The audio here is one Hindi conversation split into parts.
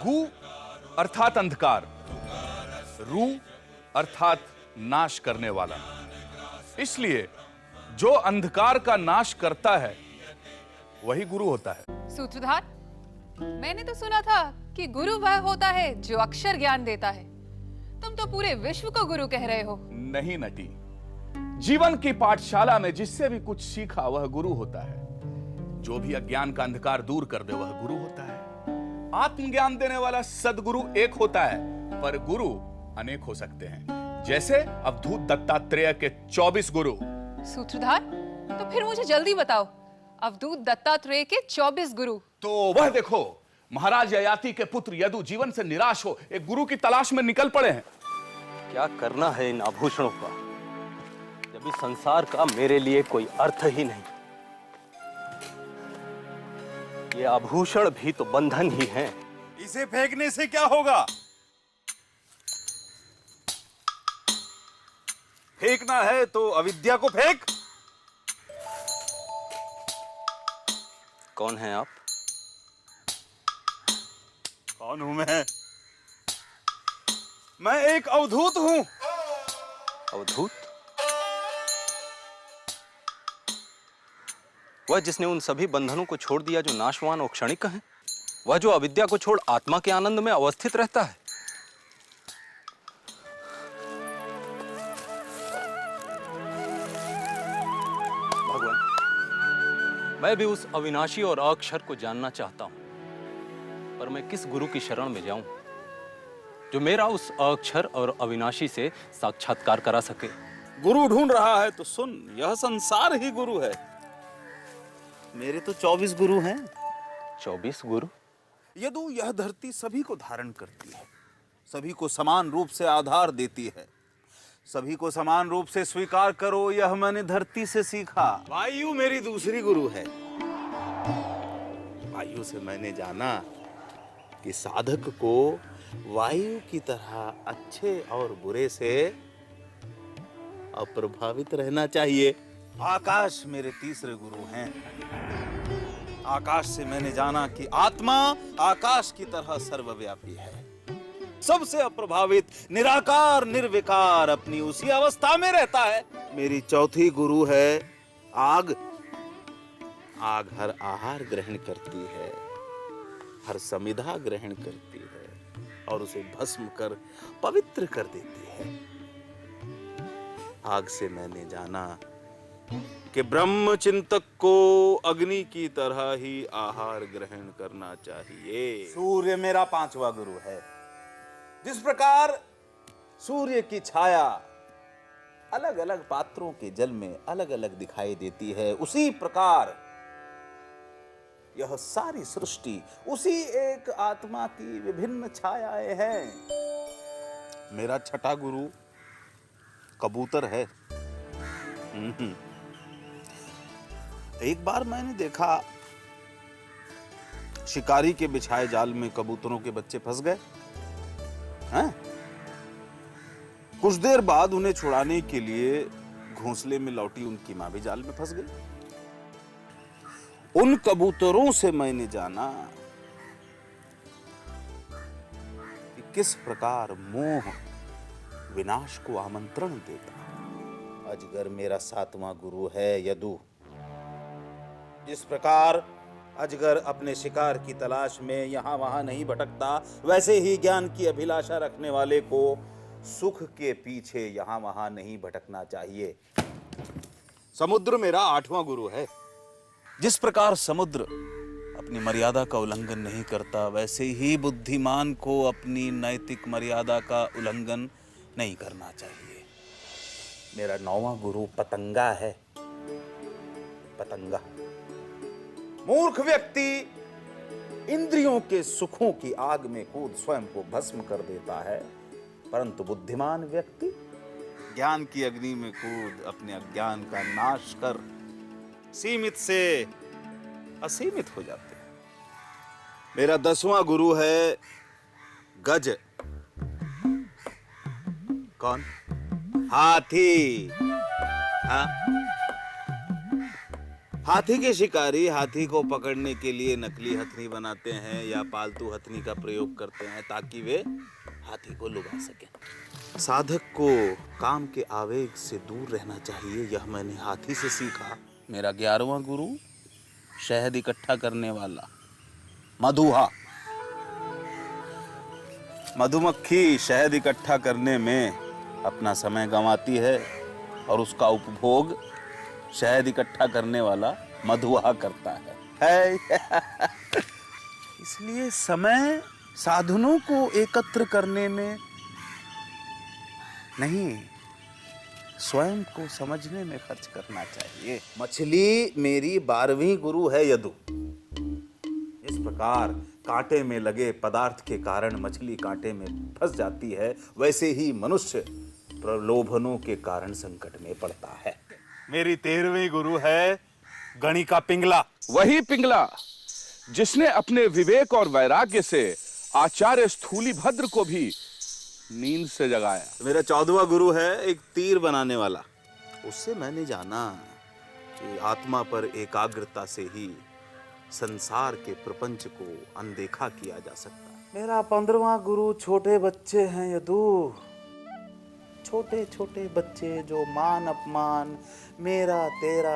गु अर्थात अंधकार, रू अर्थात नाश करने वाला। इसलिए जो अंधकार का नाश करता है वही गुरु होता है। सूत्रधार, मैंने तो सुना था कि गुरु वह होता है जो अक्षर ज्ञान देता है। तुम तो पूरे विश्व को गुरु कह रहे हो। नहीं नटी, जीवन की पाठशाला में जिससे भी कुछ सीखा वह गुरु होता है। जो भी अज्ञान का अंधकार दूर कर दे वह गुरु होता है। आत्मज्ञान देने वाला सदगुरु एक होता है, पर गुरु अनेक हो सकते हैं, जैसे अवधूत दत्तात्रेय के 24 गुरु। सूत्रधार, तो फिर मुझे जल्दी बताओ, अवधूत दत्तात्रेय के 24 गुरु। तो वह देखो, महाराज ययाति के पुत्र यदु जीवन से निराश हो एक गुरु की तलाश में निकल पड़े हैं। क्या करना है इन आभूषणों का, जब इस संसार का मेरे लिए कोई अर्थ ही नहीं। ये आभूषण भी तो बंधन ही हैं। इसे फेंकने से क्या होगा? फेंकना है तो अविद्या को फेंक। कौन हैं आप? कौन हूं मैं? मैं एक अवधूत हूं। अवधूत? वह जिसने उन सभी बंधनों को छोड़ दिया जो नाशवान और क्षणिक हैं? वह जो अविद्या को छोड़ आत्मा के आनंद में अवस्थित रहता है? भगवान, मैं भी उस अविनाशी और अक्षर को जानना चाहता हूं, पर मैं किस गुरु की शरण में जाऊं जो मेरा उस अक्षर और अविनाशी से साक्षात्कार करा सके? गुरु ढूंढ रहा है तो सुन, यह संसार ही गुरु है। मेरे तो 24 गुरु हैं। 24 गुरु? यदु यह धरती सभी को धारण करती है, सभी को समान रूप से आधार देती है। सभी को समान रूप से स्वीकार करो, यह मैंने धरती से सीखा। वायु मेरी दूसरी गुरु है। वायु से मैंने जाना कि साधक को वायु की तरह अच्छे और बुरे से अप्रभावित रहना चाहिए। आकाश मेरे तीसरे गुरु हैं। आकाश से मैंने जाना कि आत्मा आकाश की तरह सर्वव्यापी है, सबसे अप्रभावित, निराकार निर्विकार अपनी उसी अवस्था में रहता है। मेरी चौथी गुरु है आग। आग हर आहार ग्रहण करती है, हर समिधा ग्रहण करती है और उसे भस्म कर पवित्र कर देती है। आग से मैंने जाना कि ब्रह्म चिंतक को अग्नि की तरह ही आहार ग्रहण करना चाहिए। सूर्य मेरा पांचवा गुरु है। जिस प्रकार सूर्य की छाया अलग अलग पात्रों के जल में अलग अलग दिखाई देती है, उसी प्रकार यह सारी सृष्टि उसी एक आत्मा की विभिन्न छायाएं हैं। मेरा छठा गुरु कबूतर है। एक बार मैंने देखा शिकारी के बिछाए जाल में कबूतरों के बच्चे फंस गए हैं। कुछ देर बाद उन्हें छुड़ाने के लिए घोंसले में लौटी उनकी मां भी जाल में फंस गई। उन कबूतरों से मैंने जाना कि किस प्रकार मोह विनाश को आमंत्रण देता। अजगर मेरा सातवां गुरु है यदु। जिस प्रकार अजगर अपने शिकार की तलाश में यहां वहां नहीं भटकता, वैसे ही ज्ञान की अभिलाषा रखने वाले को सुख के पीछे यहां वहां नहीं भटकना चाहिए। समुद्र मेरा आठवां गुरु है। जिस प्रकार समुद्र अपनी मर्यादा का उल्लंघन नहीं करता, वैसे ही बुद्धिमान को अपनी नैतिक मर्यादा का उल्लंघन नहीं करना चाहिए। मेरा नौवां गुरु पतंगा है। पतंगा मूर्ख व्यक्ति इंद्रियों के सुखों की आग में कूद स्वयं को भस्म कर देता है, परंतु बुद्धिमान व्यक्ति ज्ञान की अग्नि में कूद अपने अज्ञान का नाश कर सीमित से असीमित हो जाते हैं। मेरा 10वां गुरु है गज। कौन? हाथी। हाँ? हाथी के शिकारी हाथी को पकड़ने के लिए नकली हथनी बनाते हैं या पालतू हथनी का प्रयोग करते हैं ताकि वे हाथी को लुभा सकें। साधक को काम के आवेग से दूर रहना चाहिए, यह मैंने हाथी से सीखा। मेरा 11वां गुरु शहद इकट्ठा करने वाला मधुहा। मधुमक्खी शहद इकट्ठा करने में अपना समय गंवाती है और उसका उपभोग शहद इकट्ठा करने वाला मधुहा करता है। इसलिए समय साधनों को एकत्र करने में नहीं, स्वयं को समझने में खर्च करना चाहिए। मछली मेरी 12वीं गुरु है यदु। इस प्रकार कांटे में लगे पदार्थ के कारण मछली कांटे में फंस जाती है, वैसे ही मनुष्य प्रलोभनों के कारण संकट में पड़ता है। मेरी 13वीं गुरु है गणी का पिंगला। वही पिंगला जिसने अपने विवेक और वैराग्य से आचार्य स्थूलीभद्र को भी नींद से जगाया। मेरा 14वां गुरु है एक तीर बनाने वाला। उससे मैंने जाना कि आत्मा पर एकाग्रता से ही संसार के प्रपंच को अनदेखा किया जा सकता है। मेरा 15वां गुरु छोटे बच्चे हैं यदु। छोटे छोटे बच्चे जो मान अपमान, मेरा तेरा,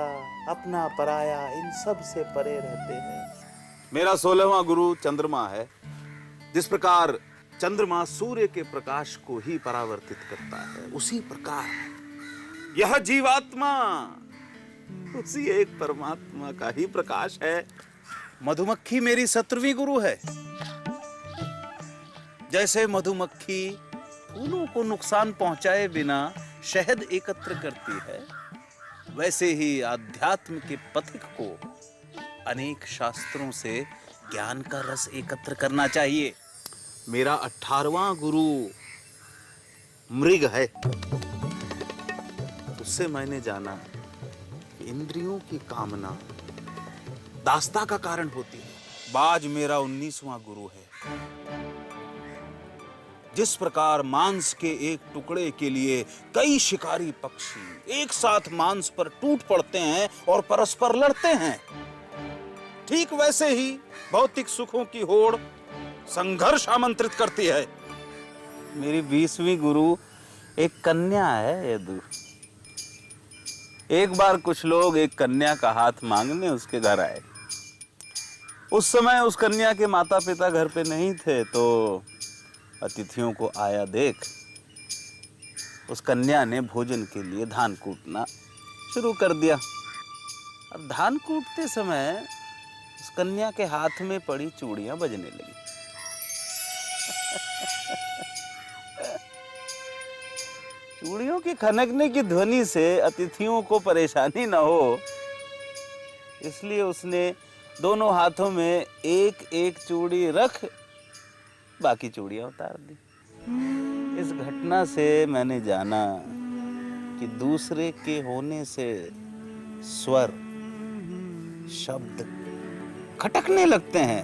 अपना पराया, इन सब से परे रहते हैं। मेरा 16वां गुरु चंद्रमा है। जिस प्रकार चंद्रमा सूर्य के प्रकाश को ही परावर्तित करता है, उसी प्रकार यह जीवात्मा उसी एक परमात्मा का ही प्रकाश है। मधुमक्खी मेरी 17वीं गुरु है। जैसे मधुमक्खी फूलों को नुकसान पहुंचाए बिना शहद एकत्र करती है, वैसे ही आध्यात्म के पथिक को अनेक शास्त्रों से ज्ञान का रस एकत्र करना चाहिए। मेरा 18वां गुरु मृग है। उससे मैंने जाना कि इंद्रियों की कामना दास्ता का कारण होती है। बाज मेरा 19वां गुरु है। जिस प्रकार मांस के एक टुकड़े के लिए कई शिकारी पक्षी एक साथ मांस पर टूट पड़ते हैं और परस्पर लड़ते हैं, ठीक वैसे ही भौतिक सुखों की होड़ संघर्ष आमंत्रित करती है। मेरी 20वीं गुरु एक कन्या है यदु। एक बार कुछ लोग एक कन्या का हाथ मांगने उसके घर आए। उस समय उस कन्या के माता पिता घर पे नहीं थे, तो अतिथियों को आया देख उस कन्या ने भोजन के लिए धान कूटना शुरू कर दिया। अब धान कूटते समय उस कन्या के हाथ में पड़ी चूड़ियां बजने लगी। चूड़ियों की खनकने की ध्वनि से अतिथियों को परेशानी न हो, इसलिए उसने दोनों हाथों में एक एक चूड़ी रख बाकी चूड़ियां उतार दी। इस घटना से मैंने जाना कि दूसरे के होने से स्वर, शब्द खटकने लगते हैं,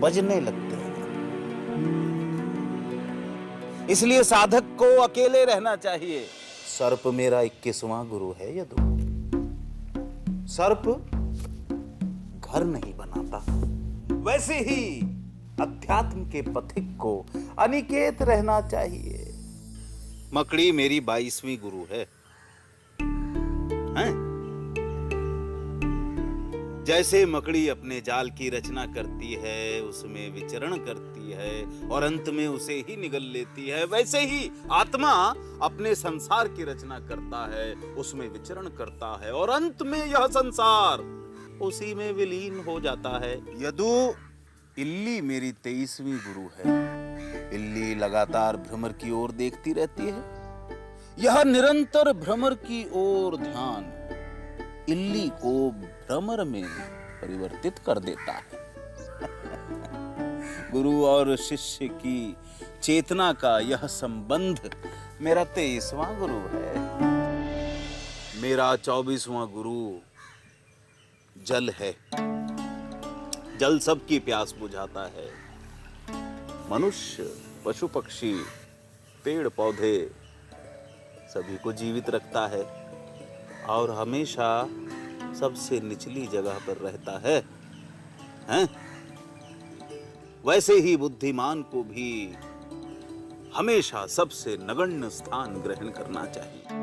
बजने लगते हैं। इसलिए साधक को अकेले रहना चाहिए। सर्प मेरा 21वां गुरु है यदु। सर्प घर नहीं बनाता, वैसे ही अध्यात्म के पथिक को अनिकेत रहना चाहिए। मकड़ी मेरी 22वीं गुरु है। जैसे मकड़ी अपने जाल की रचना करती है, उसमें विचरण करती है और अंत में उसे ही निगल लेती है, वैसे ही आत्मा अपने संसार की रचना करता है, उसमें विचरण करता है और अंत में यह संसार उसी में विलीन हो जाता है। यदु इल्ली मेरी 23वीं गुरु है। इल्ली लगातार भ्रमर की ओर देखती रहती है। यह निरंतर भ्रमर की ओर ध्यान इल्ली को भ्रमर में परिवर्तित कर देता है। गुरु और शिष्य की चेतना का यह संबंध मेरा 23वां गुरु है। मेरा 24वां गुरु जल है। जल सबकी प्यास बुझाता है। मनुष्य, पशु पक्षी, पेड़ पौधे सभी को जीवित रखता है और हमेशा सबसे निचली जगह पर रहता है, हैं? वैसे ही बुद्धिमान को भी हमेशा सबसे नगण्य स्थान ग्रहण करना चाहिए।